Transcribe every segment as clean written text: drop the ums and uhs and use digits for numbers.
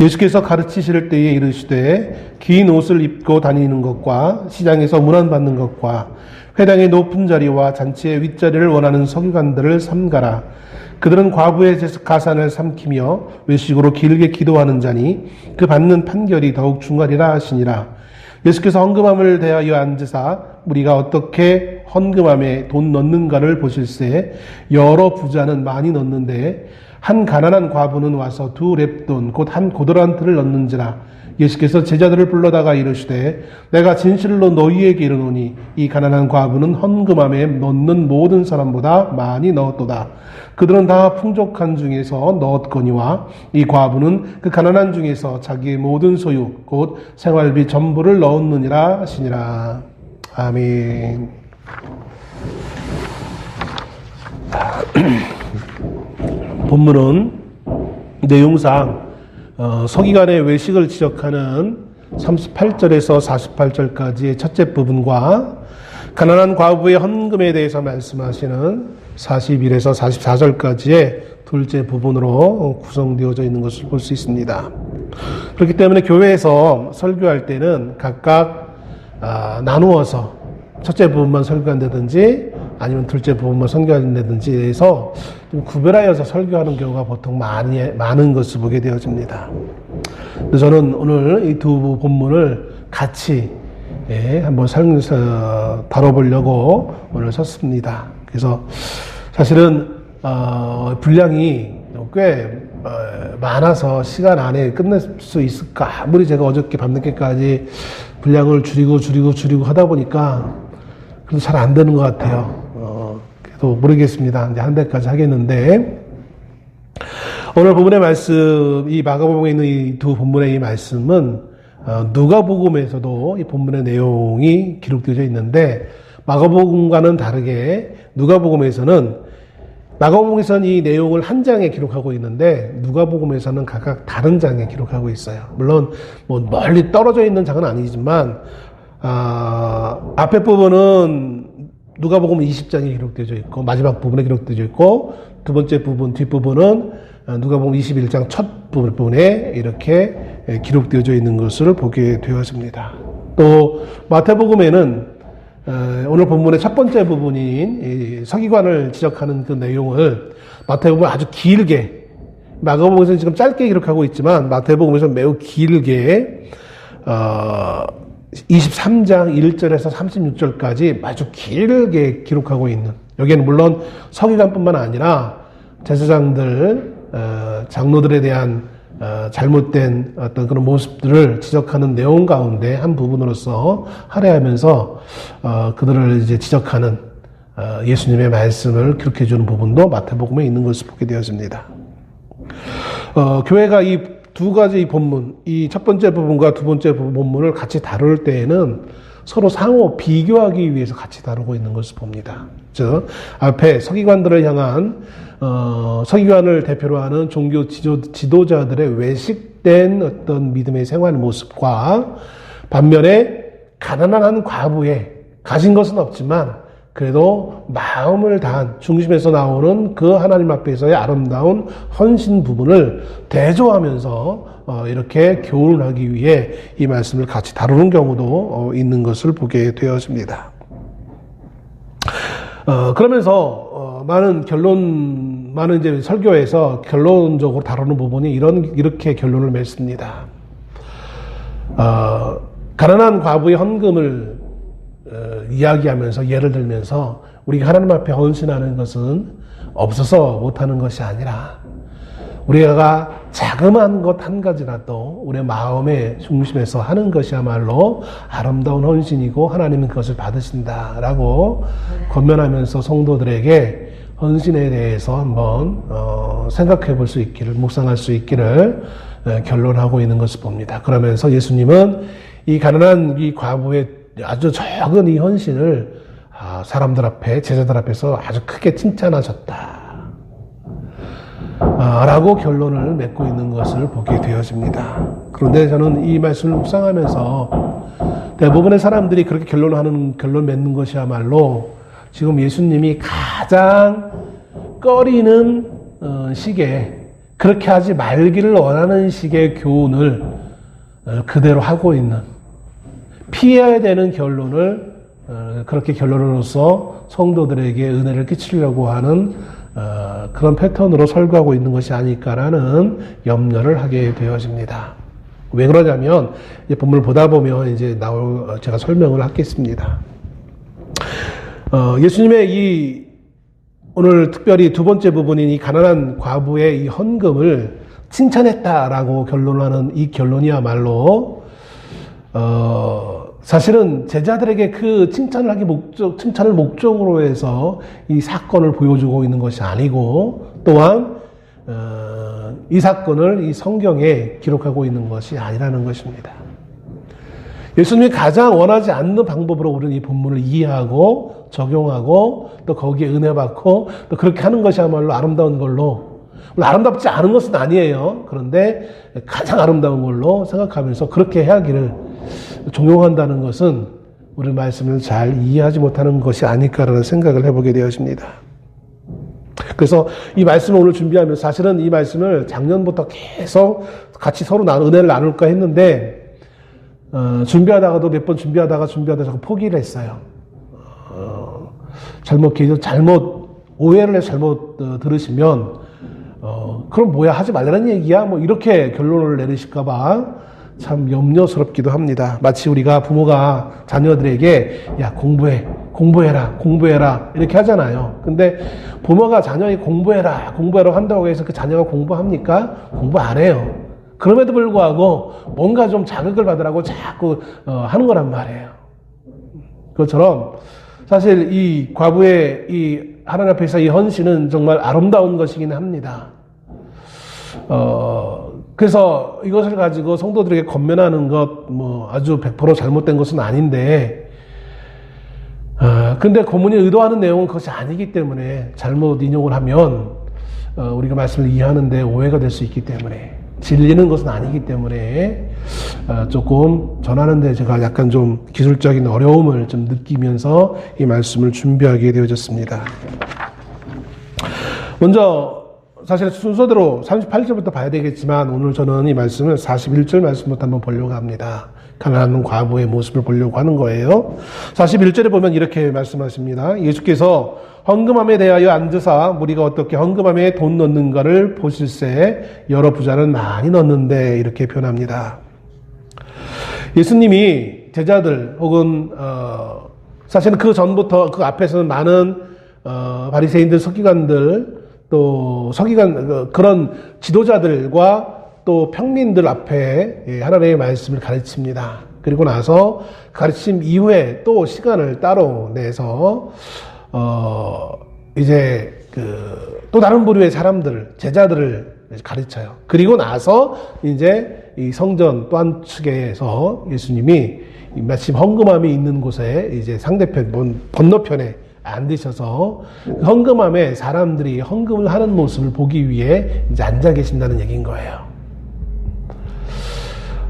예수께서 가르치실 때에 이르시되 긴 옷을 입고 다니는 것과 시장에서 문안받는 것과 회당의 높은 자리와 잔치의 윗자리를 원하는 서기관들을 삼가라. 그들은 과부의 가산을 삼키며 외식으로 길게 기도하는 자니 그 받는 판결이 더욱 중하리라 하시니라. 예수께서 헌금함을 대하여 앉으사 우리가 어떻게 헌금함에 돈 넣는가를 보실세 여러 부자는 많이 넣는데 한 가난한 과부는 와서 2렙돈 곧 한 고더란트를 넣는지라. 예수께서 제자들을 불러다가 이르시되 내가 진실로 너희에게 이르노니 이 가난한 과부는 헌금함에 넣는 모든 사람보다 많이 넣었도다. 그들은 다 풍족한 중에서 넣었거니와 이 과부는 그 가난한 중에서 자기의 모든 소유 곧 생활비 전부를 넣었느니라 하시니라. 아멘. 본문은 내용상 서기관의 외식을 지적하는 38절에서 48절까지의 첫째 부분과 가난한 과부의 헌금에 대해서 말씀하시는 41에서 44절까지의 둘째 부분으로 구성되어져 있는 것을 볼 수 있습니다. 그렇기 때문에 교회에서 설교할 때는 각각 나누어서 첫째 부분만 설교한다든지 아니면 둘째 부분만 설교한다든지 해서 좀 구별하여서 설교하는 경우가 보통 많은 것을 보게 되어집니다. 그래서 저는 오늘 이 두 본문을 같이 한번 다뤄보려고 오늘 섰습니다. 그래서 사실은 분량이 꽤 많아서 시간 안에 끝낼 수 있을까? 아무리 제가 어저께 밤늦게까지 분량을 줄이고 하다 보니까 그래도 잘 안 되는 것 같아요. 그래도 모르겠습니다. 이제 한 대까지 하겠는데 오늘 본문의 말씀, 이 마가복음에 있는 이 두 본문의 이 말씀은 누가복음에서도 이 본문의 내용이 기록되어 있는데 마가복음과는 다르게 누가복음에서는 이 내용을 한 장에 기록하고 있는데 누가복음에서는 각각 다른 장에 기록하고 있어요. 물론 뭐 멀리 떨어져 있는 장은 아니지만 앞에 부분은 누가복음 20장에 기록되어 있고 마지막 부분에 기록되어 있고 두 번째 부분 뒷부분은 누가복음 21장 첫 부분에 이렇게 기록되어 있는 것을 보게 되었습니다. 또 마태복음에는 오늘 본문의 첫 번째 부분인 서기관을 지적하는 그 내용을 마태복음은 아주 길게, 마가복음에서는 지금 짧게 기록하고 있지만 마태복음에서는 매우 길게 23장 1절에서 36절까지 아주 길게 기록하고 있는, 여기에는 물론 서기관뿐만 아니라 제사장들, 장로들에 대한 잘못된 어떤 그런 모습들을 지적하는 내용 가운데 한 부분으로서 할애하면서 그들을 이제 지적하는 예수님의 말씀을 기록해 주는 부분도 마태복음에 있는 것을 보게 되었습니다. 교회가 이 두 가지 본문, 이 첫 번째 부분과 두 번째 본문을 같이 다룰 때에는 서로 상호 비교하기 위해서 같이 다루고 있는 것을 봅니다. 즉 앞에 서기관들을 향한 서기관을 대표로 하는 종교 지도자들의 외식된 어떤 믿음의 생활 모습과 반면에 가난한 한 과부의 가진 것은 없지만 그래도 마음을 다한 중심에서 나오는 그 하나님 앞에서의 아름다운 헌신 부분을 대조하면서 이렇게 교훈하기 위해 이 말씀을 같이 다루는 경우도 있는 것을 보게 되었습니다. 그러면서 많은 이제 설교에서 결론적으로 다루는 부분이 이렇게 결론을 맺습니다. 가난한 과부의 헌금을 이야기하면서 예를 들면서 우리가 하나님 앞에 헌신하는 것은 없어서 못하는 것이 아니라 우리가 자그마한 것 한 가지라도 우리의 마음의 중심에서 하는 것이야말로 아름다운 헌신이고 하나님은 그것을 받으신다라고 권면하면서 성도들에게 헌신에 대해서 한번 생각해 볼 수 있기를, 묵상할 수 있기를 결론하고 있는 것을 봅니다. 그러면서 예수님은 이 가난한 이 과부의 아주 적은 이 헌신을 사람들 앞에, 제자들 앞에서 아주 크게 칭찬하셨다 라고 결론을 맺고 있는 것을 보게 되어집니다. 그런데 저는 이 말씀을 묵상하면서 대부분의 사람들이 그렇게 결론 맺는 것이야말로 지금 예수님이 가장 꺼리는 시기에 그렇게 하지 말기를 원하는 식의 교훈을 그대로 하고 있는, 피해야 되는 결론을 그렇게 결론으로서 성도들에게 은혜를 끼치려고 하는 그런 패턴으로 설교하고 있는 것이 아닐까라는 염려를 하게 되어집니다. 왜 그러냐면 이제 본문을 보다 보면 이제 제가 설명을 하겠습니다. 예수님의 오늘 특별히 두 번째 부분인 이 가난한 과부의 이 헌금을 칭찬했다라고 결론하는 이 결론이야말로 사실은 제자들에게 그 칭찬을 목적으로 해서 이 사건을 보여주고 있는 것이 아니고, 또한 이 사건을 이 성경에 기록하고 있는 것이 아니라는 것입니다. 예수님이 가장 원하지 않는 방법으로 우리는 이 본문을 이해하고 적용하고 또 거기에 은혜 받고 또 그렇게 하는 것이야말로 아름다운 걸로, 물론 아름답지 않은 것은 아니에요. 그런데 가장 아름다운 걸로 생각하면서 그렇게 해야기를 종용한다는 것은 우리 말씀을 잘 이해하지 못하는 것이 아닐까라는 생각을 해보게 되었습니다. 그래서 이 말씀을 오늘 준비하면서 사실은 이 말씀을 작년부터 계속 같이 서로 은혜를 나눌까 했는데 준비하다가도 몇 번 준비하다가 자꾸 포기를 했어요. 오해를 해서 잘못 들으시면 그럼 뭐야, 하지 말라는 얘기야? 뭐 이렇게 결론을 내리실까봐 참 염려스럽기도 합니다. 마치 우리가 부모가 자녀들에게 야, 공부해라 이렇게 하잖아요. 근데 부모가 자녀에게 공부해라고 한다고 해서 그 자녀가 공부합니까? 공부 안 해요. 그럼에도 불구하고 뭔가 좀 자극을 받으라고 자꾸 하는 거란 말이에요. 그것처럼 사실 이 과부의 이 하나님 앞에서 이 헌신은 정말 아름다운 것이긴 합니다. 그래서 이것을 가지고 성도들에게 권면하는 것, 아주 100% 잘못된 것은 아닌데, 근데 고문이 의도하는 내용은 그것이 아니기 때문에 잘못 인용을 하면, 우리가 말씀을 이해하는데 오해가 될 수 있기 때문에, 진리는 것은 아니기 때문에, 조금 전하는데 제가 약간 좀 기술적인 어려움을 좀 느끼면서 이 말씀을 준비하게 되어졌습니다. 먼저, 사실 순서대로 38절부터 봐야 되겠지만 오늘 저는 이 말씀을 41절 말씀부터 한번 보려고 합니다. 가난한 과부의 모습을 보려고 하는 거예요. 41절에 보면 이렇게 말씀하십니다. 예수께서 헌금함에 대하여 앉으사 무리가 어떻게 헌금함에 돈 넣는가를 보실새 여러 부자는 많이 넣는데, 이렇게 표현합니다. 예수님이 제자들 혹은 사실은 그 전부터 그 앞에서는 많은 바리새인들, 서기관들, 또 그런 지도자들과 또 평민들 앞에 하나님의 말씀을 가르칩니다. 그리고 나서 가르침 이후에 또 시간을 따로 내서 이제 또 다른 부류의 사람들, 제자들을 가르쳐요. 그리고 나서 이제 이 성전 또 한 측에서 예수님이 마침 헌금함이 있는 곳에 이제 상대편 건너편에 앉으셔서 헌금함에 사람들이 헌금을 하는 모습을 보기 위해 이제 앉아 계신다는 얘기인 거예요.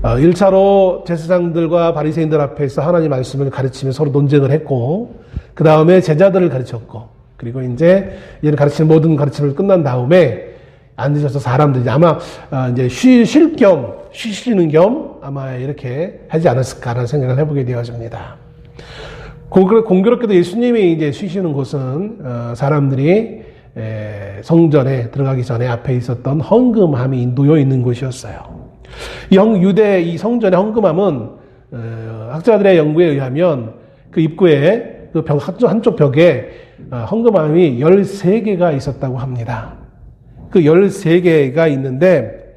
1차로 제사장들과 바리새인들 앞에서 하나님 말씀을 가르치며 서로 논쟁을 했고, 그 다음에 제자들을 가르쳤고, 그리고 이제 얘는 가르치는 모든 가르침을 끝난 다음에 앉으셔서 사람들이 아마 이제 쉬시는 겸 아마 이렇게 하지 않았을까라는 생각을 해보게 되어집니다. 공교롭게도 예수님이 이제 쉬시는 곳은 사람들이 성전에 들어가기 전에 앞에 있었던 헌금함이 놓여 있는 곳이었어요. 유대 이 성전의 헌금함은 학자들의 연구에 의하면 그 입구에 그 한쪽 벽에 헌금함이 13개가 있었다고 합니다. 그 13개가 있는데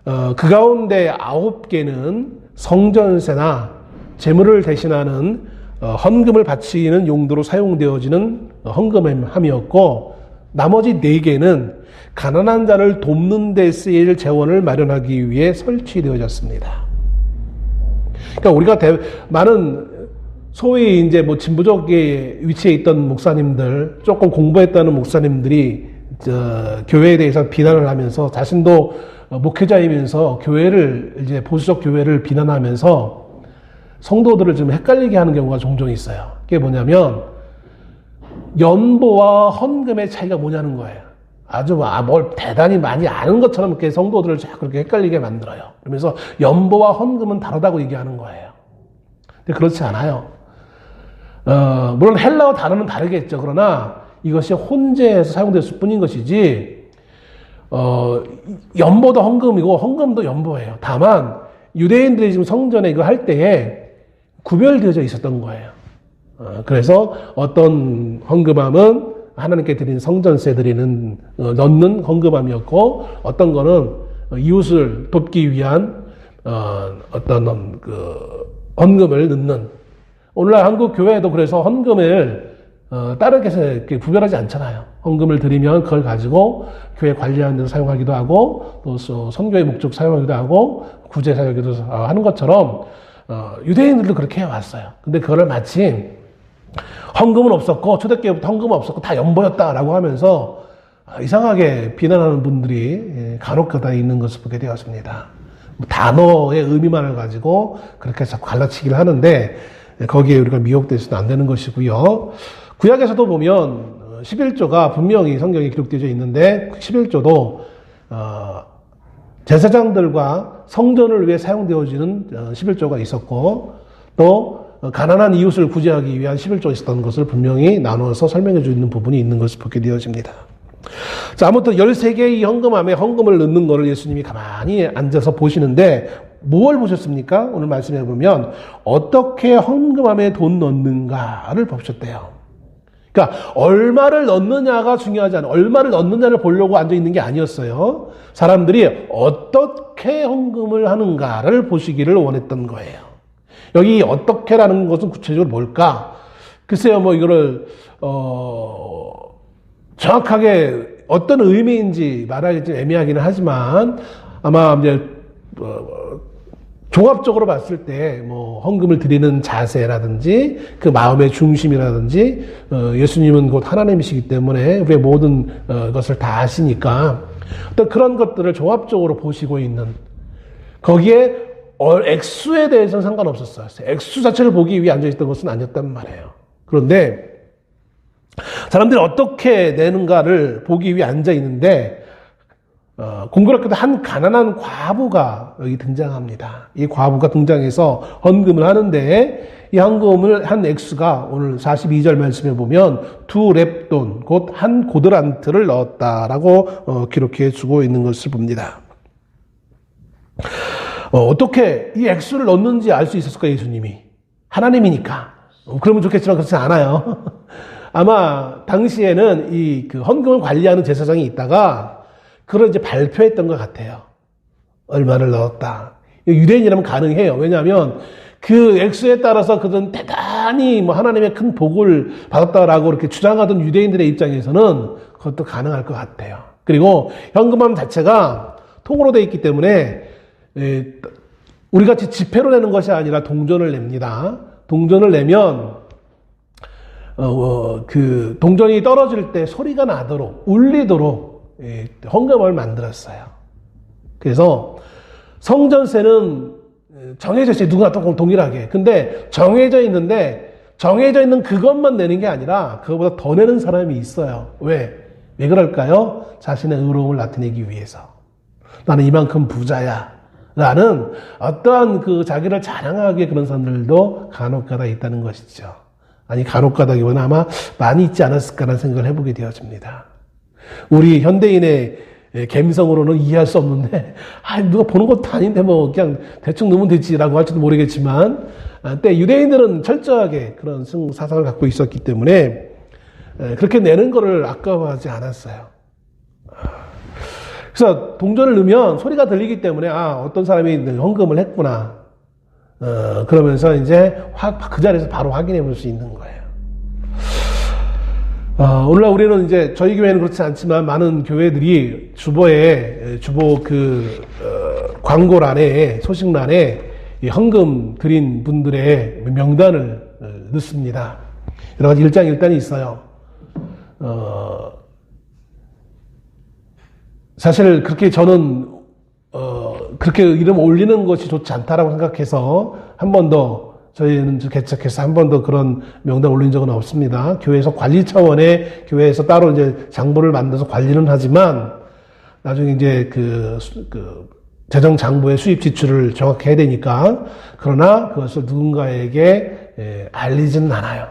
그 가운데 9개는 성전세나 재물을 대신하는 헌금을 바치는 용도로 사용되어지는 헌금함이었고, 나머지 4개는 가난한 자를 돕는 데 쓰일 재원을 마련하기 위해 설치되어졌습니다. 그러니까 우리가 많은 소위 이제 진보적의 위치에 있던 목사님들, 조금 공부했다는 목사님들이 교회에 대해서 비난을 하면서 자신도 목회자이면서 이제 보수적 교회를 비난하면서 성도들을 좀 헷갈리게 하는 경우가 종종 있어요. 그게 뭐냐면 연보와 헌금의 차이가 뭐냐는 거예요. 아주 뭘 대단히 많이 아는 것처럼 이렇게 성도들을 자꾸 그렇게 헷갈리게 만들어요. 그러면서 연보와 헌금은 다르다고 얘기하는 거예요. 근데 그렇지 않아요. 물론 헬라어 단어는 다르겠죠. 그러나 이것이 혼재해서 사용됐을 뿐인 것이지, 연보도 헌금이고 헌금도 연보예요. 다만 유대인들이 지금 성전에 이거 할 때에 구별되어져 있었던 거예요. 그래서 어떤 헌금함은 하나님께 드린 성전세 드리는 넣는 헌금함이었고, 어떤 거는 이웃을 돕기 위한 어떤 그 헌금을 넣는. 오늘날 한국 교회도 그래서 헌금을 다르게 해서 이렇게 구별하지 않잖아요. 헌금을 드리면 그걸 가지고 교회 관리하는 데서 사용하기도 하고, 또 선교의 목적 사용하기도 하고, 구제 사용하기도 하는 것처럼 유대인들도 그렇게 해왔어요. 근데 그거를 마침 헌금은 없었고, 초대교회부터 헌금은 없었고 다 연보였다라고 하면서 이상하게 비난하는 분들이 간혹가다 있는 것을 보게 되었습니다. 단어의 의미만을 가지고 그렇게 해서 갈라치기를 하는데, 거기에 우리가 미혹돼서는 안 되는 것이고요. 구약에서도 보면 11조가 분명히 성경에 기록되어 있는데, 11조도 제사장들과 성전을 위해 사용되어지는 11조가 있었고, 또 가난한 이웃을 구제하기 위한 11조가 있었던 것을 분명히 나누어서 설명해 주는 부분이 있는 것을 보게 되어집니다. 자, 아무튼 13개의 헌금함에 헌금을 넣는 것을 예수님이 가만히 앉아서 보시는데, 뭘 보셨습니까? 오늘 말씀해 보면 어떻게 헌금함에 돈 넣는가를 보셨대요. 그러니까 얼마를 넣느냐가 중요하지 않아요. 얼마를 넣느냐를 보려고 앉아 있는 게 아니었어요. 사람들이 어떻게 헌금을 하는가를 보시기를 원했던 거예요. 여기 어떻게라는 것은 구체적으로 뭘까? 글쎄요, 뭐 이거를 정확하게 어떤 의미인지 말하기 좀 애매하기는 하지만, 아마 이제 종합적으로 봤을 때 뭐 헌금을 드리는 자세라든지 그 마음의 중심이라든지, 예수님은 곧 하나님이시기 때문에 우리의 모든 것을 다 아시니까 어떤 그런 것들을 종합적으로 보시고 있는, 거기에 액수에 대해서는 상관없었어요. 액수 자체를 보기 위해 앉아있던 것은 아니었단 말이에요. 그런데 사람들이 어떻게 내는가를 보기 위해 앉아있는데, 공교롭게도 한 가난한 과부가 여기 등장합니다. 이 과부가 등장해서 헌금을 하는데, 이 헌금을 한 액수가 오늘 42절 말씀에 보면 2렙돈, 곧 한 고드란트를 넣었다라고 기록해 주고 있는 것을 봅니다. 어떻게 이 액수를 넣는지 알 수 있었을까요, 예수님이? 하나님이니까. 그러면 좋겠지만 그렇지 않아요. 아마 당시에는 이 그 헌금을 관리하는 제사장이 있다가 그걸 이제 발표했던 것 같아요. 얼마를 넣었다. 유대인이라면 가능해요. 왜냐하면 그 액수에 따라서 그들은 대단히 뭐 하나님의 큰 복을 받았다라고 이렇게 주장하던 유대인들의 입장에서는 그것도 가능할 것 같아요. 그리고 현금함 자체가 통으로 되어 있기 때문에 우리 같이 지폐로 내는 것이 아니라 동전을 냅니다. 동전을 내면 그 동전이 떨어질 때 소리가 나도록, 울리도록 헌금함을 만들었어요. 그래서 성전세는 정해져 있어요. 누구나 동일하게. 근데 정해져 있는데, 정해져 있는 그것만 내는 게 아니라 그것보다 더 내는 사람이 있어요. 왜 그럴까요? 자신의 의로움을 나타내기 위해서. 나는 이만큼 부자야 라는 어떠한 그 자기를 자랑하게 그런 사람들도 간혹가다 있다는 것이죠. 아니, 간혹가다기보다는 아마 많이 있지 않았을까라는 생각을 해보게 되어집니다. 우리 현대인의 감성으로는 이해할 수 없는데, 누가 보는 것도 아닌데 뭐 그냥 대충 넣으면 되지라고 할지도 모르겠지만, 때 유대인들은 철저하게 그런 사상을 갖고 있었기 때문에 그렇게 내는 거를 아까워하지 않았어요. 그래서 동전을 넣으면 소리가 들리기 때문에 어떤 사람이 헌금을 했구나, 그러면서 이제 그 자리에서 바로 확인해 볼 수 있는 거예요. 오늘날 우리는 이제 저희 교회는 그렇지 않지만 많은 교회들이 주보 광고란에, 소식란에 이 헌금 드린 분들의 명단을 넣습니다. 여러 가지 일장일단이 있어요. 사실 그렇게 저는 그렇게 이름 올리는 것이 좋지 않다라고 생각해서 한 번 더 저희는 개척해서 한 번도 그런 명단 올린 적은 없습니다. 교회에서 관리 차원의 교회에서 따로 이제 장부를 만들어서 관리는 하지만 나중에 이제 그 재정 장부의 수입 지출을 정확히 해야 되니까 그러나 그것을 누군가에게 알리지는 않아요.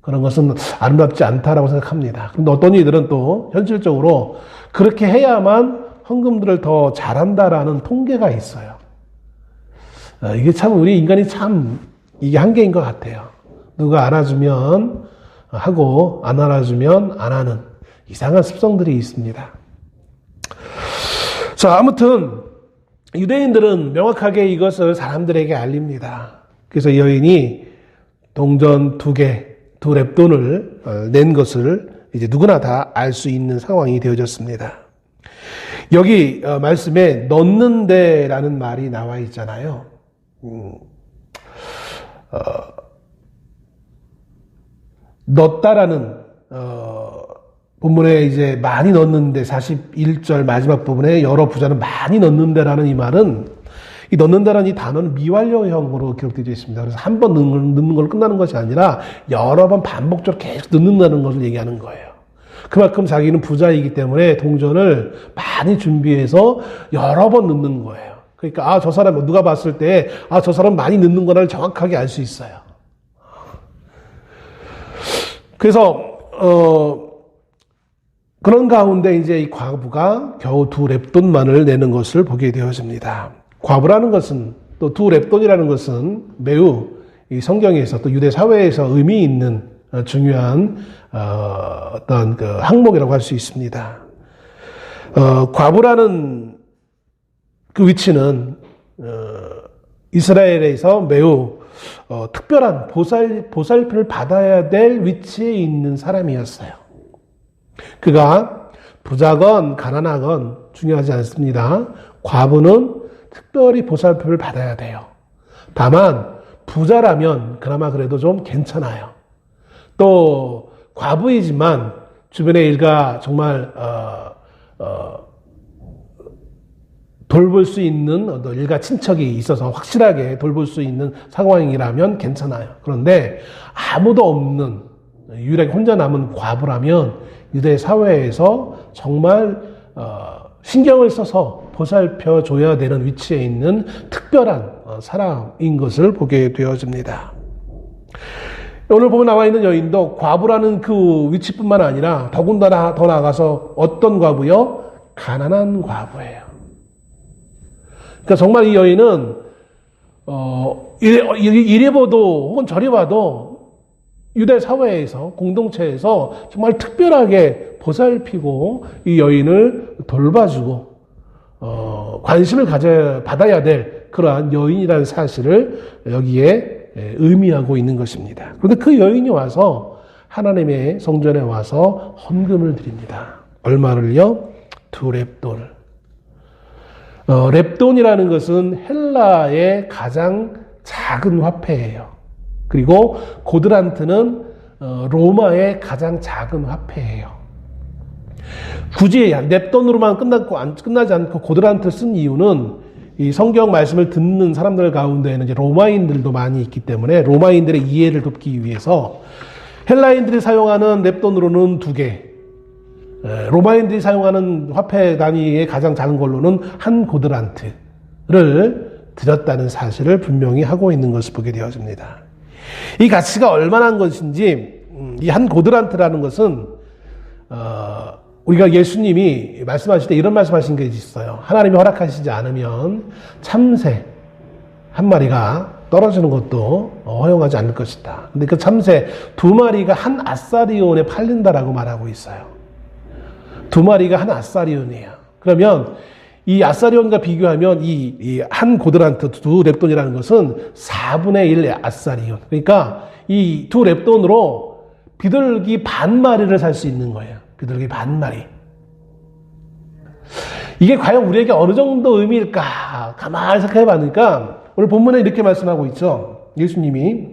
그런 것은 아름답지 않다라고 생각합니다. 그런데 어떤 이들은 또 현실적으로 그렇게 해야만 헌금들을 더 잘한다라는 통계가 있어요. 이게 참 우리 인간이 참 이게 한계인 것 같아요. 누가 알아주면 하고 안 알아주면 안 하는 이상한 습성들이 있습니다. 자, 아무튼 유대인들은 명확하게 이것을 사람들에게 알립니다. 그래서 이 여인이 동전 2개, 2렙돈을 낸 것을 이제 누구나 다 알 수 있는 상황이 되어졌습니다. 여기 말씀에 넣는데라는 말이 나와 있잖아요. 넣었다라는 본문에 이제 많이 넣는데 41절 마지막 부분에 여러 부자는 많이 넣는데라는 이 말은 이 넣는다라는 이 단어는 미완료형으로 기록되어 있습니다. 그래서 한 번 넣는 걸로 끝나는 것이 아니라 여러 번 반복적으로 계속 넣는다는 것을 얘기하는 거예요. 그만큼 자기는 부자이기 때문에 동전을 많이 준비해서 여러 번 넣는 거예요. 그러니까 저 사람 누가 봤을 때 저 사람 많이 넣는구나를 정확하게 알 수 있어요. 그래서 그런 가운데 이제 이 과부가 겨우 2렙돈만을 내는 것을 보게 되어집니다. 과부라는 것은 또 2렙돈이라는 것은 매우 이 성경에서 또 유대 사회에서 의미 있는 중요한 어떤 그 항목이라고 할 수 있습니다. 과부라는 그 위치는 이스라엘에서 매우 특별한 보살피를 받아야 될 위치에 있는 사람이었어요. 그가 부자건 가난하건 중요하지 않습니다. 과부는 특별히 보살핌을 받아야 돼요. 다만 부자라면 그나마 그래도 좀 괜찮아요. 또 과부이지만 주변의 일가 정말 돌볼 수 있는 일가 친척이 있어서 확실하게 돌볼 수 있는 상황이라면 괜찮아요. 그런데 아무도 없는 유일하게 혼자 남은 과부라면 유대 사회에서 정말 신경을 써서 보살펴 줘야 되는 위치에 있는 특별한 사람인 것을 보게 되어집니다. 오늘 보면 나와 있는 여인도 과부라는 그 위치뿐만 아니라 더군다나 더 나아가서 어떤 과부요? 가난한 과부예요. 그러니까 정말 이 여인은 이리 봐도 혹은 저리 봐도 유대 사회에서 공동체에서 정말 특별하게 보살피고 이 여인을 돌봐주고 관심을 받아야 될 그러한 여인이라는 사실을 여기에 의미하고 있는 것입니다. 그런데 그 여인이 와서 하나님의 성전에 와서 헌금을 드립니다. 얼마를요? 2렙돈을. 렙돈이라는 것은 헬라의 가장 작은 화폐예요. 그리고 고드란트는 로마의 가장 작은 화폐예요. 굳이 렙돈으로만 끝나지 않고 고드란트를 쓴 이유는 이 성경 말씀을 듣는 사람들 가운데에는 이제 로마인들도 많이 있기 때문에 로마인들의 이해를 돕기 위해서 헬라인들이 사용하는 렙돈으로는 2개, 로마인들이 사용하는 화폐 단위의 가장 작은 걸로는 한 고드란트를 드렸다는 사실을 분명히 하고 있는 것을 보게 되어집니다. 이 가치가 얼마나 한 것인지 이 한 고드란트라는 것은 우리가 예수님이 말씀하실 때 이런 말씀하신 게 있어요. 하나님이 허락하시지 않으면 참새 한 마리가 떨어지는 것도 허용하지 않을 것이다. 근데 그 참새 2마리가 한 아사리온에 팔린다라고 말하고 있어요. 2마리가 한 아사리온이에요. 그러면 이 아사리온과 비교하면 이 한 고드란트 2렙돈이라는 것은 4분의 1 아사리온. 그러니까 이 2렙돈으로 비둘기 반 마리를 살 수 있는 거예요. 비둘기 반 마리. 이게 과연 우리에게 어느 정도 의미일까? 가만히 생각해 보니까 오늘 본문에 이렇게 말씀하고 있죠. 예수님이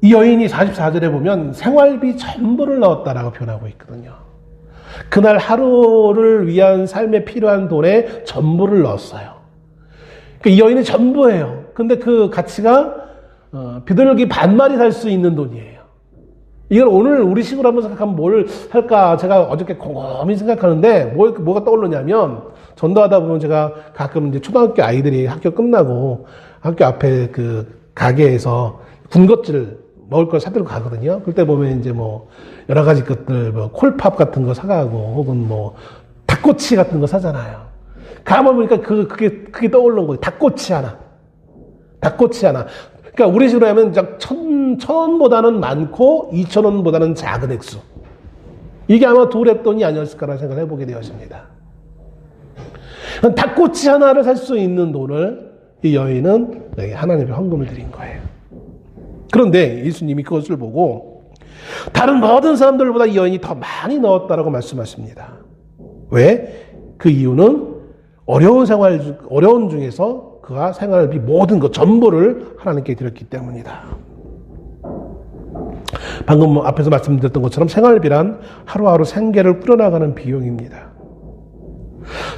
이 여인이 44절에 보면 생활비 전부를 넣었다라고 표현하고 있거든요. 그날 하루를 위한 삶에 필요한 돈에 전부를 넣었어요. 그러니까 이 여인은 전부예요. 근데 그 가치가 비둘기 반마리 살 수 있는 돈이에요. 이걸 오늘 우리 식으로 한번 생각하면 뭘 할까? 제가 어저께 곰곰이 생각하는데 뭐가 떠오르냐면 전도하다 보면 제가 가끔 이제 초등학교 아이들이 학교 끝나고 학교 앞에 그 가게에서 군것질 먹을 걸 사들고 가거든요. 그때 보면 이제 뭐 여러 가지 것들 뭐 콜팝 같은 거 사가고 혹은 뭐 닭꼬치 같은 거 사잖아요. 가만 보니까 그게 떠오르는 거예요. 닭꼬치 하나. 그러니까 우리 식으로 하면 1,000원보다는 많고 2,000원보다는 작은 액수. 이게 아마 두랩돈이 아니었을까라는 생각을 해보게 되었습니다. 닭꼬치 하나를 살 수 있는 돈을 이 여인은 하나님께 헌금을 드린 거예요. 그런데 예수님이 그것을 보고 다른 모든 사람들보다 이 여인이 더 많이 넣었다라고 말씀하십니다. 왜? 그 이유는 어려운 중에서 그가 생활비 모든 것 전부를 하나님께 드렸기 때문이다. 방금 앞에서 말씀드렸던 것처럼 생활비란 하루하루 생계를 꾸려나가는 비용입니다.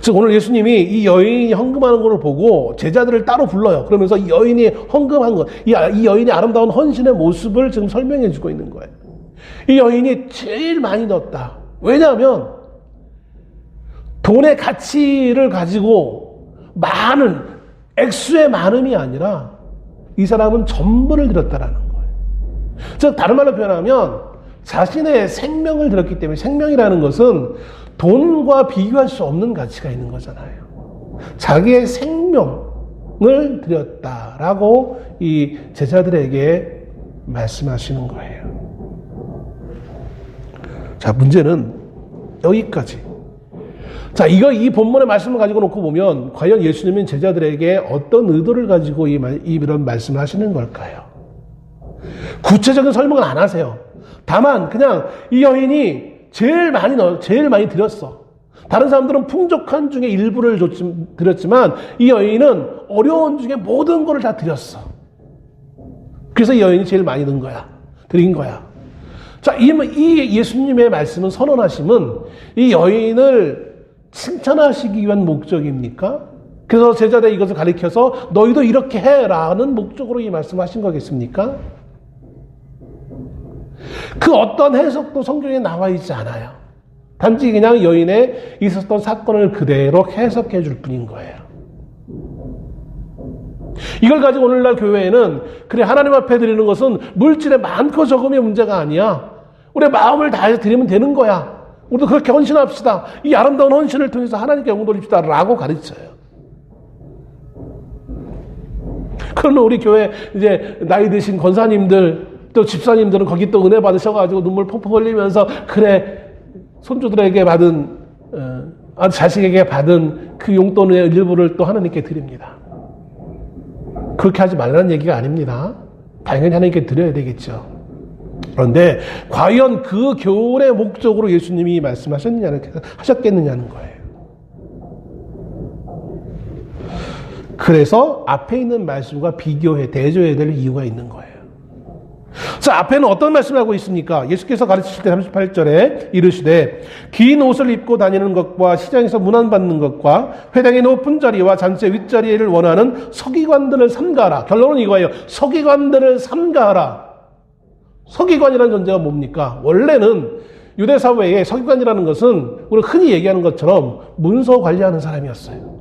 즉 오늘 예수님이 이 여인이 헌금하는 것을 보고 제자들을 따로 불러요. 그러면서 이 여인이 헌금한 것, 이 여인의 아름다운 헌신의 모습을 지금 설명해 주고 있는 거예요. 이 여인이 제일 많이 넣었다. 왜냐하면 돈의 가치를 가지고 많은 액수의 많음이 아니라 이 사람은 전부를 드렸다라는 거예요. 즉 다른 말로 표현하면 자신의 생명을 드렸기 때문에 생명이라는 것은 돈과 비교할 수 없는 가치가 있는 거잖아요. 자기의 생명을 드렸다라고 이 제자들에게 말씀하시는 거예요. 자, 문제는 여기까지. 자, 이 본문의 말씀을 가지고 놓고 보면 과연 예수님은 제자들에게 어떤 의도를 가지고 이런 말씀을 하시는 걸까요? 구체적인 설명은 안 하세요. 다만 그냥 이 여인이 제일 많이 드렸어. 다른 사람들은 풍족한 중에 일부를 드렸지만 이 여인은 어려운 중에 모든 것을 다 드렸어. 그래서 이 여인이 제일 많이 드린 거야. 자, 이 예수님의 말씀은 선언하심은 이 여인을 칭찬하시기 위한 목적입니까? 그래서 제자들이 이것을 가리켜서 너희도 이렇게 해라는 목적으로 이 말씀하신 거겠습니까? 그 어떤 해석도 성경에 나와 있지 않아요. 단지 그냥 여인의 있었던 사건을 그대로 해석해 줄 뿐인 거예요. 이걸 가지고 오늘날 교회에는 그래 하나님 앞에 드리는 것은 물질의 많고 적음의 문제가 아니야. 우리의 마음을 다해서 드리면 되는 거야. 우리도 그렇게 헌신합시다. 이 아름다운 헌신을 통해서 하나님께 영광 돌립시다 라고 가르쳐요. 그러면 우리 교회 이제 나이 드신 권사님들 또 집사님들은 거기 또 은혜 받으셔가지고 눈물 펑펑 흘리면서 그래 손주들에게 받은 자식에게 받은 그 용돈의 일부를 또 하나님께 드립니다. 그렇게 하지 말라는 얘기가 아닙니다. 당연히 하나님께 드려야 되겠죠. 그런데 과연 그 교훈의 목적으로 예수님이 하셨겠느냐는 거예요. 그래서 앞에 있는 말씀과 대조해야 될 이유가 있는 거예요. 자, 앞에는 어떤 말씀을 하고 있습니까? 예수께서 가르치실 때 38절에 이르시되 긴 옷을 입고 다니는 것과 시장에서 문안받는 것과 회당의 높은 자리와 잔치의 윗자리를 원하는 서기관들을 삼가하라. 결론은 이거예요. 서기관들을 삼가하라. 서기관이라는 존재가 뭡니까? 원래는 유대 사회에 서기관이라는 것은 우리가 흔히 얘기하는 것처럼 문서 관리하는 사람이었어요.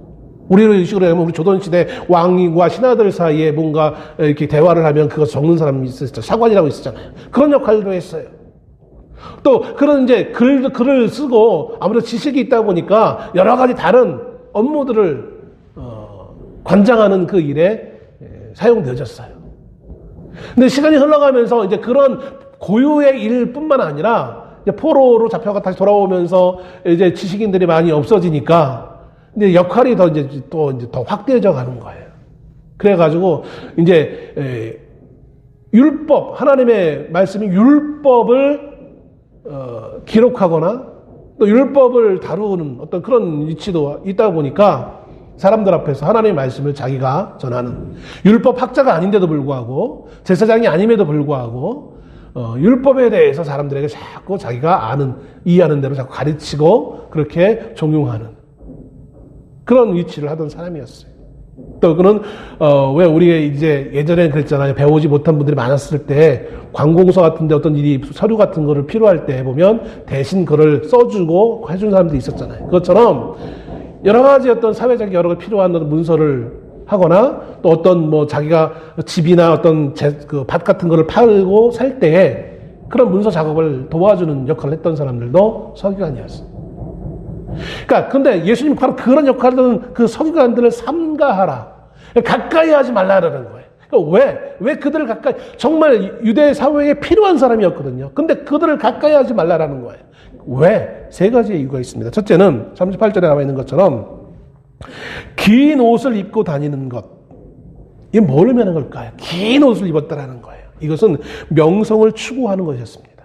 우리 식으로 하면 우리 조선시대 왕과 신하들 사이에 뭔가 이렇게 대화를 하면 그거 적는 사람이 있었죠. 사관이라고 있었잖아요. 그런 역할도 했어요. 또 그런 이제 글을 쓰고 아무래도 지식이 있다 보니까 여러 가지 다른 업무들을 관장하는 그 일에 사용되어졌어요. 근데 시간이 흘러가면서 이제 그런 고유의 일뿐만 아니라 이제 포로로 잡혀가 다시 돌아오면서 이제 지식인들이 많이 없어지니까 이제 역할이 더 확대해져 가는 거예요. 그래가지고 이제 율법, 하나님의 말씀이 율법을 기록하거나 또 율법을 다루는 어떤 그런 위치도 있다 보니까 사람들 앞에서 하나님의 말씀을 자기가 전하는, 율법 학자가 아닌데도 불구하고 제사장이 아님에도 불구하고 율법에 대해서 사람들에게 자꾸 자기가 이해하는 대로 자꾸 가르치고 그렇게 종용하는 그런 위치를 하던 사람이었어요. 또 그는 왜 우리가 이제 예전에 그랬잖아요. 배우지 못한 분들이 많았을 때 관공서 같은데 어떤 일이 서류 같은 거를 필요할 때 보면 대신 그걸 써주고 해준 사람들이 있었잖아요. 그것처럼 여러 가지 어떤 사회적 여러 가지 필요한 문서를 하거나 또 어떤 뭐 자기가 집이나 어떤 그 밭 같은 거를 팔고 살 때에 그런 문서 작업을 도와주는 역할을 했던 사람들도 서기관이었어요. 그러니까 근데 예수님이 바로 그런 역할을 그 서기관들을 삼가하라. 가까이 하지 말라라는 거예요. 그러니까 왜 그들을 가까이, 정말 유대 사회에 필요한 사람이었거든요. 근데 그들을 가까이 하지 말라라는 거예요. 왜? 세 가지의 이유가 있습니다. 첫째는 38절에 나와 있는 것처럼 긴 옷을 입고 다니는 것. 이게 뭘 의미하는 걸까요? 긴 옷을 입었다라는 거예요. 이것은 명성을 추구하는 것이었습니다.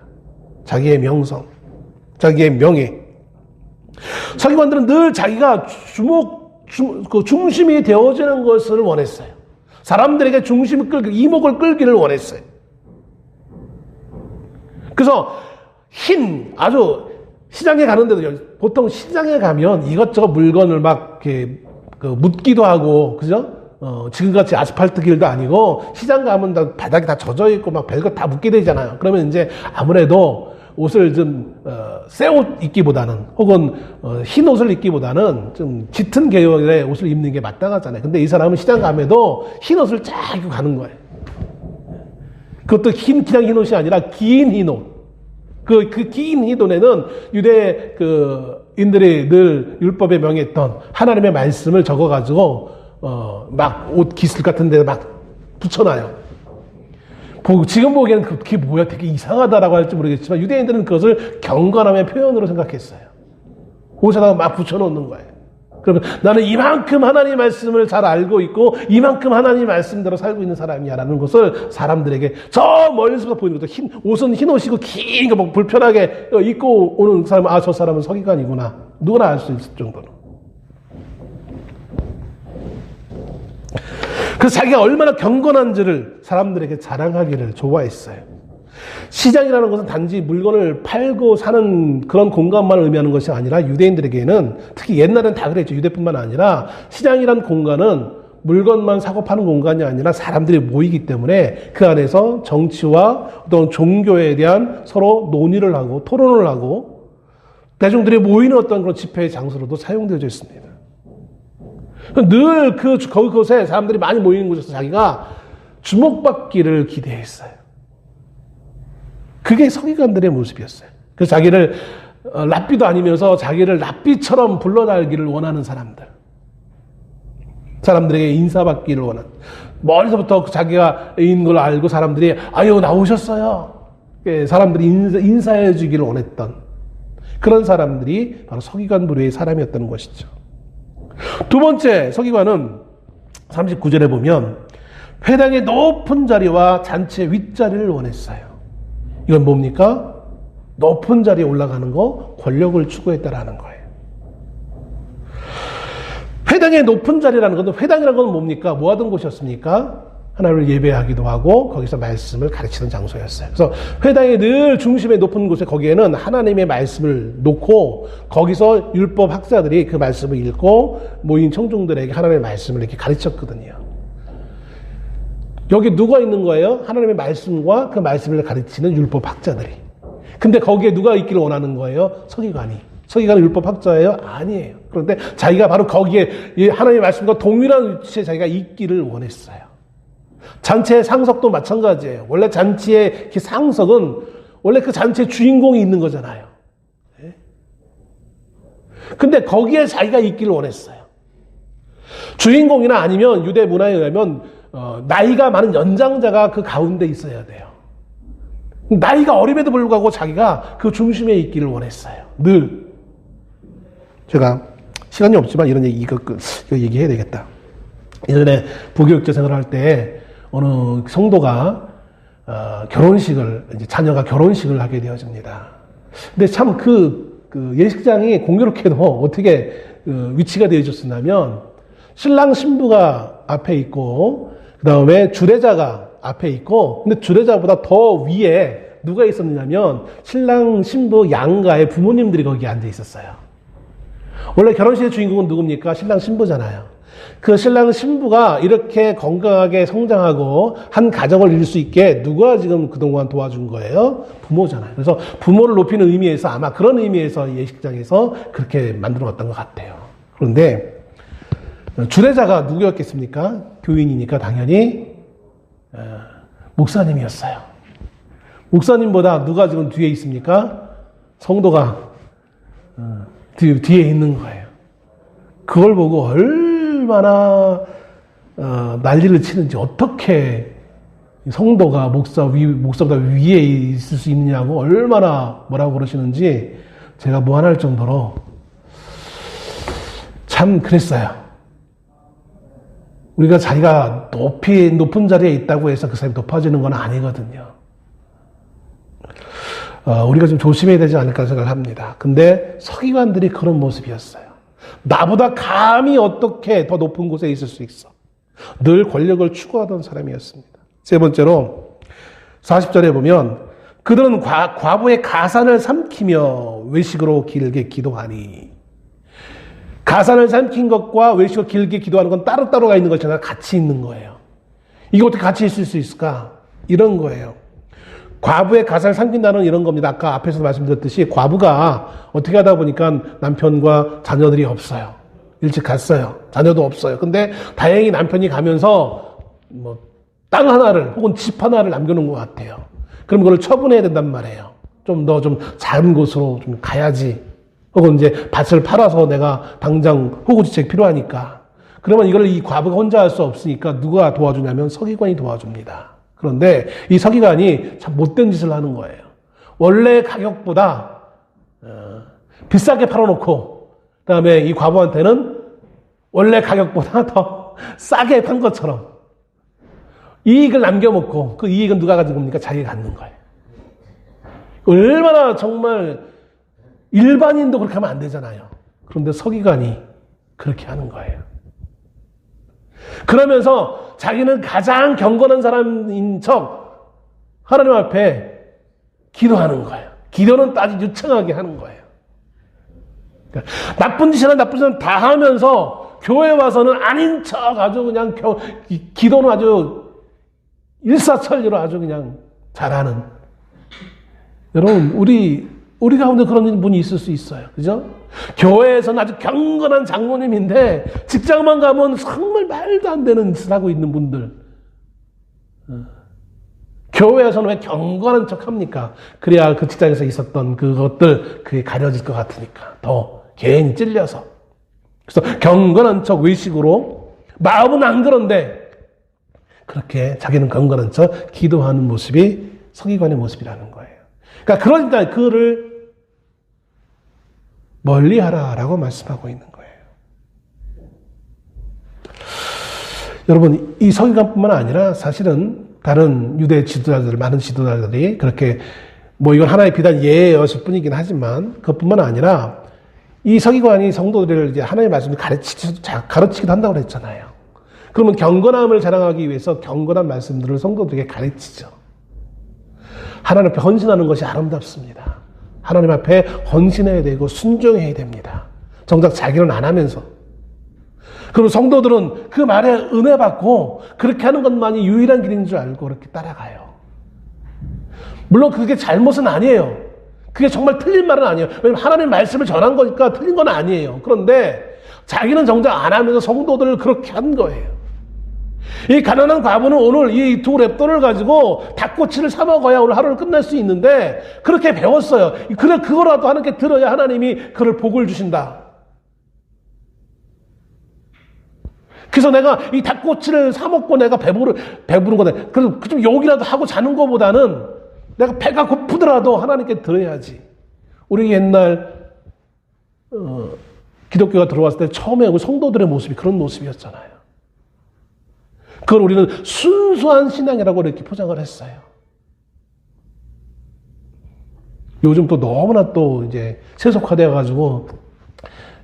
자기의 명성, 자기의 명예. 서기관들은 늘 자기가 중심이 되어지는 것을 원했어요. 사람들에게 중심을 이목을 끌기를 원했어요. 그래서 아주 시장에 가는데도 보통 시장에 가면 이것저것 물건을 막 이렇게 묻기도 하고, 그죠? 지금같이 아스팔트 길도 아니고 시장 가면 다 바닥이 다 젖어 있고 막 별것 다 묻게 되잖아요. 그러면 이제 아무래도 옷을 좀 새 옷 입기보다는 혹은 흰 옷을 입기보다는 좀 짙은 계열의 옷을 입는 게 마땅하잖아요. 근데 이 사람은 시장 가면도 흰 옷을 쫙 입고 가는 거예요. 그것도 그냥 흰 옷이 아니라 긴 흰 옷. 그 긴 흰 옷에는 유대 인들이 늘 율법에 명했던 하나님의 말씀을 적어가지고 막 옷 기슬 같은 데 막 붙여놔요. 지금 보기에는 그게 뭐야 되게 이상하다라고 할지 모르겠지만 유대인들은 그것을 경건함의 표현으로 생각했어요. 옷에다가 막 붙여놓는 거예요. 그러면 나는 이만큼 하나님의 말씀을 잘 알고 있고 이만큼 하나님의 말씀대로 살고 있는 사람이야라는 것을 사람들에게 저 멀리서부터 보이는 거죠. 옷은 흰 옷이고 긴 거 뭐 불편하게 입고 오는 사람은 저 사람은 서기관이구나. 누구나 알 수 있을 정도로. 그래서 자기가 얼마나 경건한지를 사람들에게 자랑하기를 좋아했어요. 시장이라는 것은 단지 물건을 팔고 사는 그런 공간만 의미하는 것이 아니라 유대인들에게는 특히 옛날엔 다 그랬죠. 유대뿐만 아니라 시장이라는 공간은 물건만 사고 파는 공간이 아니라 사람들이 모이기 때문에 그 안에서 정치와 어떤 종교에 대한 서로 논의를 하고 토론을 하고 대중들이 모이는 어떤 그런 집회의 장소로도 사용되어져 있습니다. 늘 그곳에 사람들이 많이 모이는 곳에서 자기가 주목받기를 기대했어요. 그게 서기관들의 모습이었어요. 그래서 자기를 랍비도 아니면서 자기를 랍비처럼 불러달기를 원하는 사람들에게 인사받기를 원하는, 멀리서부터 자기가 있는 걸 알고 사람들이 아유 나오셨어요. 사람들이 인사해 주기를 원했던 그런 사람들이 바로 서기관 부류의 사람이었다는 것이죠. 두 번째, 서기관은 39절에 보면 회당의 높은 자리와 잔치의 윗자리를 원했어요. 이건 뭡니까? 높은 자리에 올라가는 거, 권력을 추구했다라는 거예요. 회당의 높은 자리라는 건, 회당이라는 건 뭡니까? 뭐 하던 곳이었습니까? 하나님을 예배하기도 하고 거기서 말씀을 가르치는 장소였어요. 그래서 회당의 늘 중심에 높은 곳에 거기에는 하나님의 말씀을 놓고 거기서 율법 학자들이 그 말씀을 읽고 모인 청중들에게 하나님의 말씀을 이렇게 가르쳤거든요. 여기 누가 있는 거예요? 하나님의 말씀과 그 말씀을 가르치는 율법 학자들이. 근데 거기에 누가 있기를 원하는 거예요? 서기관이. 서기관은 율법 학자예요? 아니에요. 그런데 자기가 바로 거기에 하나님의 말씀과 동일한 위치에 자기가 있기를 원했어요. 잔치의 상석도 마찬가지예요. 원래 잔치의 상석은 원래 그 잔치의 주인공이 있는 거잖아요. 근데 거기에 자기가 있기를 원했어요. 주인공이나 아니면 유대 문화에 의하면 나이가 많은 연장자가 그 가운데 있어야 돼요. 나이가 어림에도 불구하고 자기가 그 중심에 있기를 원했어요. 늘. 제가 시간이 없지만 이런 이거 얘기해야 되겠다. 예전에 부교육자 생활을 할 때 어느 성도가 결혼식을, 이제 자녀가 결혼식을 하게 되어집니다. 근데 참 예식장이 공교롭게도 어떻게 위치가 되어졌었냐면 신랑 신부가 앞에 있고 그 다음에 주례자가 앞에 있고, 근데 주례자보다 더 위에 누가 있었느냐면 신랑 신부 양가의 부모님들이 거기에 앉아 있었어요. 원래 결혼식의 주인공은 누굽니까? 신랑 신부잖아요. 그 신랑 신부가 이렇게 건강하게 성장하고 한 가정을 이룰 수 있게 누가 지금 그동안 도와준 거예요? 부모잖아요. 그래서 부모를 높이는 의미에서 아마 그런 의미에서 예식장에서 그렇게 만들어놨던 것 같아요. 그런데 주례자가 누구였겠습니까? 교인이니까 당연히 목사님이었어요. 목사님보다 누가 지금 뒤에 있습니까? 성도가 뒤에 있는 거예요. 그걸 보고 얼마나 난리를 치는지, 어떻게 성도가 목사보다 위에 있을 수 있느냐고 얼마나 뭐라고 그러시는지 제가 무안할 정도로 참 그랬어요. 우리가 자기가 높은 자리에 있다고 해서 그 사람이 높아지는 건 아니거든요. 우리가 좀 조심해야 되지 않을까 생각을 합니다. 근데 서기관들이 그런 모습이었어요. 나보다 감히 어떻게 더 높은 곳에 있을 수 있어. 늘 권력을 추구하던 사람이었습니다. 세 번째로 40절에 보면 그들은 과부의 가산을 삼키며 외식으로 길게 기도하니. 가산을 삼킨 것과 외식으로 길게 기도하는 건 따로따로가 있는 것이 아니라 같이 있는 거예요. 이게 어떻게 같이 있을 수 있을까? 이런 거예요. 과부의 가산을 삼킨다는 이런 겁니다. 아까 앞에서 말씀드렸듯이 과부가 어떻게 하다 보니까 남편과 자녀들이 없어요. 일찍 갔어요. 자녀도 없어요. 근데 다행히 남편이 가면서 땅 하나를 혹은 집 하나를 남겨놓은 것 같아요. 그럼 그걸 처분해야 된단 말이에요. 좀 더 작은 곳으로 좀 가야지. 혹은 이제 밭을 팔아서 내가 당장 호구지책 필요하니까. 그러면 이걸 이 과부가 혼자 할 수 없으니까 누가 도와주냐면 서기관이 도와줍니다. 그런데 이 서기관이 참 못된 짓을 하는 거예요. 원래 가격보다 비싸게 팔아놓고 그다음에 이 과부한테는 원래 가격보다 더 싸게 판 것처럼 이익을 남겨먹고 그 이익은 누가 가진 겁니까? 자기가 갖는 거예요. 얼마나 정말 일반인도 그렇게 하면 안 되잖아요. 그런데 서기관이 그렇게 하는 거예요. 그러면서 자기는 가장 경건한 사람인 척 하나님 앞에 기도하는 거예요. 기도는 아주 유창하게 하는 거예요. 그러니까 나쁜 짓이나 나쁜 짓은 다 하면서 교회 와서는 아닌 척 아주 그냥 기도는 아주 일사천리로 아주 그냥 잘하는. 여러분, 우리 가운데 그런 분이 있을 수 있어요. 그죠? 교회에서는 아주 경건한 장로님인데 직장만 가면 정말 말도 안 되는 짓을 하고 있는 분들. 교회에서는 왜 경건한 척 합니까? 그래야 그 직장에서 있었던 그것들 그게 가려질 것 같으니까 더 괜히 찔려서. 그래서 경건한 척 외식으로 마음은 안 그런데 그렇게 자기는 경건한 척 기도하는 모습이 서기관의 모습이라는 거예요. 그러니까 그를 멀리하라라고 말씀하고 있는 거예요. 여러분, 이 서기관뿐만 아니라 사실은 다른 유대 지도자들, 많은 지도자들이 그렇게 이건 하나의 비단 예였을 뿐이긴 하지만 그것뿐만 아니라 이 서기관이 성도들을 이제 하나님의 말씀을 가르치기도 한다고 그랬잖아요. 그러면 경건함을 자랑하기 위해서 경건한 말씀들을 성도들에게 가르치죠. 하나님 앞에 헌신하는 것이 아름답습니다. 하나님 앞에 헌신해야 되고 순종해야 됩니다. 정작 자기는 안 하면서. 그럼 성도들은 그 말에 은혜 받고 그렇게 하는 것만이 유일한 길인 줄 알고 그렇게 따라가요. 물론 그게 잘못은 아니에요. 그게 정말 틀린 말은 아니에요. 왜냐하면 하나님의 말씀을 전한 거니까 틀린 건 아니에요. 그런데 자기는 정작 안 하면서 성도들을 그렇게 한 거예요. 이 가난한 과부는 오늘 이 두 랩돈을 가지고 닭꼬치를 사 먹어야 오늘 하루를 끝낼 수 있는데 그렇게 배웠어요. 그거라도 하나님께 들어야 하나님이 그를 복을 주신다. 그래서 내가 이 닭꼬치를 사 먹고 내가 배부른 거다. 그래서 좀 욕이라도 하고 자는 것보다는 내가 배가 고프더라도 하나님께 들어야지. 우리 옛날 기독교가 들어왔을 때 처음에 우리 성도들의 모습이 그런 모습이었잖아요. 그걸 우리는 순수한 신앙이라고 이렇게 포장을 했어요. 요즘 또 너무나 또 이제 세속화되어가지고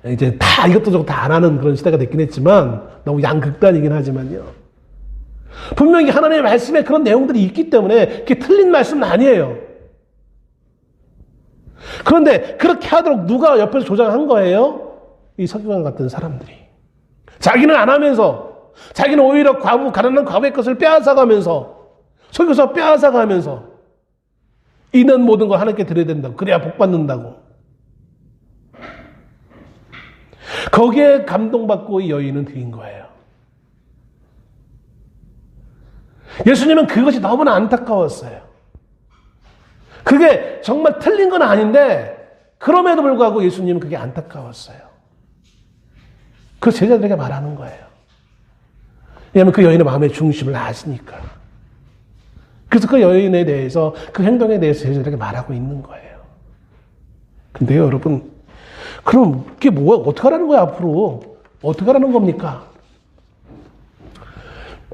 이제 다 이것도 저것도 다 안 하는 그런 시대가 됐긴 했지만 너무 양극단이긴 하지만요. 분명히 하나님의 말씀에 그런 내용들이 있기 때문에 그게 틀린 말씀은 아니에요. 그런데 그렇게 하도록 누가 옆에서 조장한 거예요? 이 서기관 같은 사람들이. 자기는 안 하면서, 자기는 오히려 가난한 과부의 것을 빼앗아가면서, 속여서 빼앗아가면서, 있는 모든 걸 하나님께 드려야 된다고. 그래야 복 받는다고. 거기에 감동받고 이 여인은 드린 거예요. 예수님은 그것이 너무나 안타까웠어요. 그게 정말 틀린 건 아닌데 그럼에도 불구하고 예수님은 그게 안타까웠어요. 그 제자들에게 말하는 거예요. 왜냐하면 그 여인의 마음의 중심을 아시니까. 그래서 그 여인에 대해서, 그 행동에 대해서 제자들에게 말하고 있는 거예요. 근데요, 여러분, 그럼 그게 어떻게 하라는 거야, 앞으로? 어떻게 하라는 겁니까?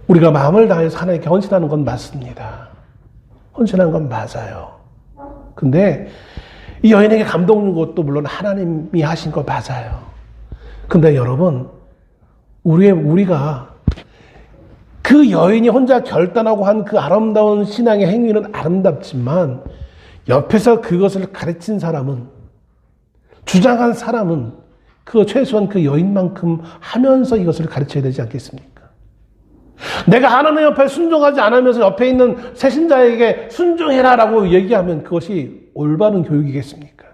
우리가 마음을 다해서 하나님께 헌신하는 건 맞습니다. 헌신하는 건 맞아요. 근데 이 여인에게 감동 준 것도 물론 하나님이 하신 거 맞아요. 근데 여러분, 우리가 그 여인이 혼자 결단하고 한 그 아름다운 신앙의 행위는 아름답지만 옆에서 그것을 가르친 사람은, 주장한 사람은 최소한 그 여인만큼 하면서 이것을 가르쳐야 되지 않겠습니까? 내가 하나님 옆에 순종하지 않으면서 옆에 있는 새신자에게 순종해라라고 얘기하면 그것이 올바른 교육이겠습니까?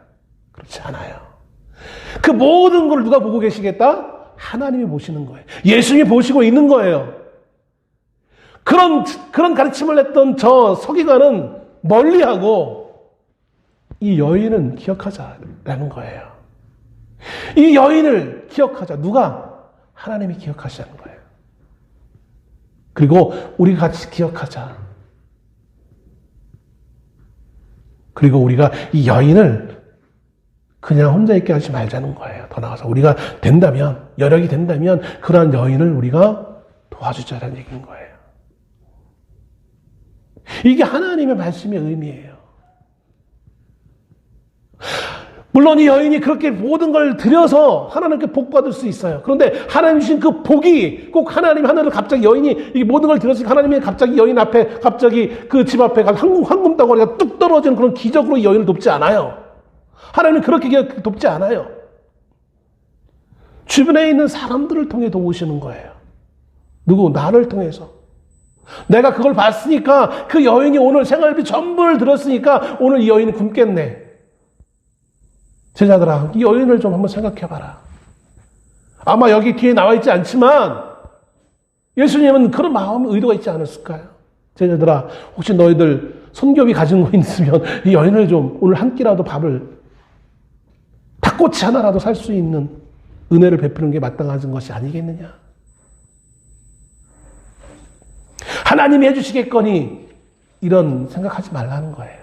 그렇지 않아요. 그 모든 걸 누가 보고 계시겠다? 하나님이 보시는 거예요. 예수님이 보시고 있는 거예요. 그런 가르침을 했던 저 서기관은 멀리하고 이 여인은 기억하자라는 거예요. 이 여인을 기억하자. 누가? 하나님이 기억하시자는 거예요. 그리고 우리가 같이 기억하자. 그리고 우리가 이 여인을 그냥 혼자 있게 하지 말자는 거예요. 더 나아가서 우리가 된다면, 여력이 된다면 그러한 여인을 우리가 도와주자라는 얘기인 거예요. 이게 하나님의 말씀의 의미예요. 물론 이 여인이 그렇게 모든 걸 들여서 하나님께 복 받을 수 있어요. 그런데 하나님 주신 그 복이 꼭 하나님 하늘을 갑자기 여인이 이 모든 걸 들었으니까 하나님이 갑자기 여인 앞에 갑자기 그 집 앞에 간 황금 덩어리가 뚝 떨어지는 그런 기적으로 이 여인을 돕지 않아요. 하나님은 그렇게 돕지 않아요. 주변에 있는 사람들을 통해 도우시는 거예요. 누구? 나를 통해서. 내가 그걸 봤으니까 그 여인이 오늘 생활비 전부를 들었으니까 오늘 이 여인이 굶겠네. 제자들아, 이 여인을 좀 한번 생각해봐라. 아마 여기 뒤에 나와 있지 않지만 예수님은 그런 마음, 의도가 있지 않았을까요? 제자들아, 혹시 너희들 손겹이 가진 거 있으면 이 여인을 좀 오늘 한 끼라도 밥을, 닭꼬치 하나라도 살 수 있는 은혜를 베푸는 게 마땅한 것이 아니겠느냐? 하나님이 해주시겠거니 이런 생각하지 말라는 거예요.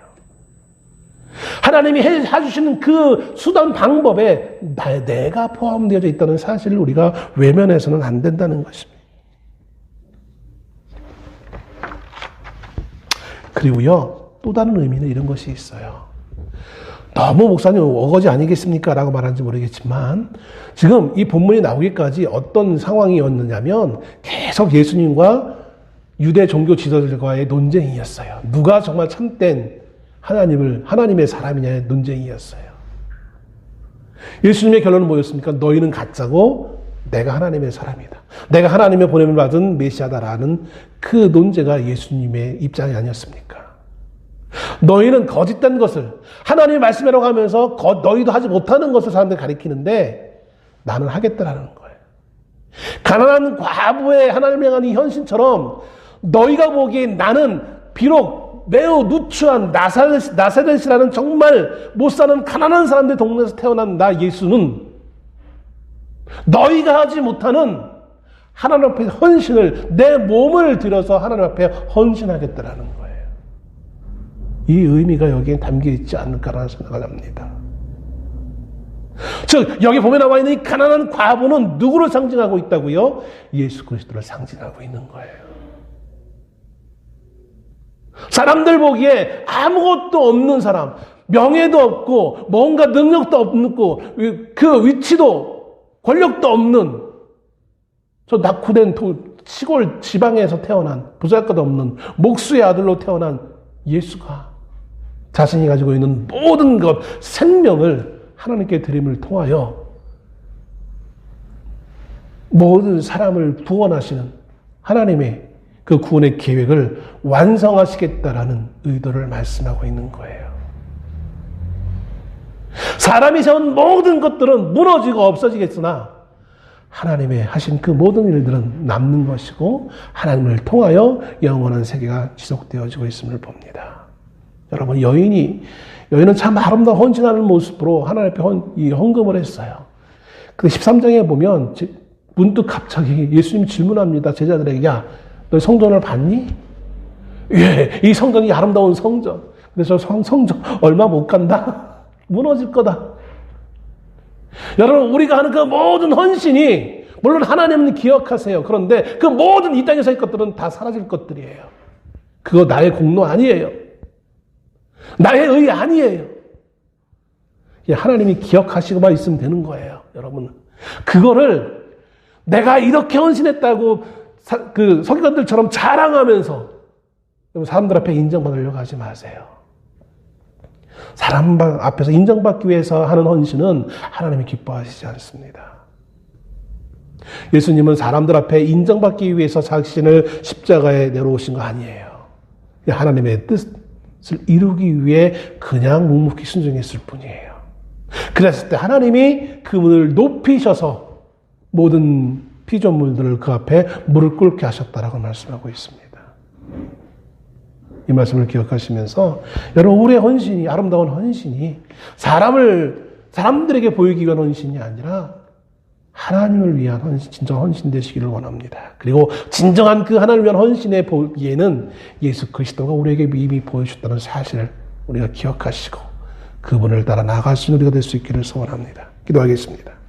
하나님이 해주시는 그 수단 방법에 내가 포함되어 있다는 사실을 우리가 외면해서는 안 된다는 것입니다. 그리고요, 또 다른 의미는 이런 것이 있어요. 너무 목사님 어거지 아니겠습니까? 라고 말하는지 모르겠지만 지금 이 본문이 나오기까지 어떤 상황이었느냐면 계속 예수님과 유대 종교 지도자들과의 논쟁이었어요. 누가 정말 참된 하나님의 사람이냐의 논쟁이었어요. 예수님의 결론은 뭐였습니까? 너희는 가짜고 내가 하나님의 사람이다. 내가 하나님의 보냄을 받은 메시아다라는 그 논제가 예수님의 입장이 아니었습니까? 너희는 거짓된 것을 하나님의 말씀이라고 하면서 너희도 하지 못하는 것을 사람들이 가리키는데 나는 하겠다라는 거예요. 가난한 과부의 하나님을 향한 이 헌신처럼 너희가 보기엔 나는 비록 매우 누추한 나사렛이라는 정말 못 사는 가난한 사람들 동네에서 태어난 나 예수는 너희가 하지 못하는 하나님 앞에 헌신을, 내 몸을 들여서 하나님 앞에 헌신하겠다라는 거예요. 이 의미가 여기에 담겨 있지 않을까라는 생각을 합니다. 즉 여기 보면 나와 있는 이 가난한 과부는 누구를 상징하고 있다고요? 예수 그리스도를 상징하고 있는 거예요. 사람들 보기에 아무것도 없는 사람, 명예도 없고 뭔가 능력도 없고 그 위치도 권력도 없는 저 낙후된 시골 지방에서 태어난 보잘것도 없는 목수의 아들로 태어난 예수가 자신이 가지고 있는 모든 것, 생명을 하나님께 드림을 통하여 모든 사람을 구원하시는 하나님의 그 구원의 계획을 완성하시겠다라는 의도를 말씀하고 있는 거예요. 사람이 세운 모든 것들은 무너지고 없어지겠으나 하나님의 하신 그 모든 일들은 남는 것이고 하나님을 통하여 영원한 세계가 지속되어지고 있음을 봅니다. 여러분, 여인은 참 아름다운 헌신하는 모습으로 하나님 앞에 헌금을 했어요. 근데 13장에 보면 문득 갑자기 예수님 질문합니다. 제자들에게, 야, 너 성전을 봤니? 예, 이 성전이 아름다운 성전. 근데 저 성전 얼마 못 간다? 무너질 거다. 여러분, 우리가 하는 그 모든 헌신이, 물론 하나님은 기억하세요. 그런데 그 모든 이 땅에서의 것들은 다 사라질 것들이에요. 그거 나의 공로 아니에요. 나의 의 아니에요. 하나님이 기억하시고만 있으면 되는 거예요. 여러분, 그거를 내가 이렇게 헌신했다고 그 서기관들처럼 자랑하면서 사람들 앞에 인정받으려고 하지 마세요. 사람 앞에서 인정받기 위해서 하는 헌신은 하나님이 기뻐하시지 않습니다. 예수님은 사람들 앞에 인정받기 위해서 자신을 십자가에 내려오신 거 아니에요. 하나님의 뜻을 이루기 위해 그냥 묵묵히 순종했을 뿐이에요. 그랬을 때 하나님이 그분을 높이셔서 모든 피조물들을 그 앞에 무릎 꿇게 하셨다라고 말씀하고 있습니다. 이 말씀을 기억하시면서 여러분, 우리의 헌신이, 아름다운 헌신이 사람들에게 보이기 위한 헌신이 아니라 하나님을 위한 헌신, 진정한 헌신 되시기를 원합니다. 그리고 진정한 그 하나님을 위한 헌신의 보기에는 예수 그리스도가 우리에게 이미 보여주셨다는 사실을 우리가 기억하시고 그분을 따라 나아갈 수 있는 우리가 될 수 있기를 소원합니다. 기도하겠습니다.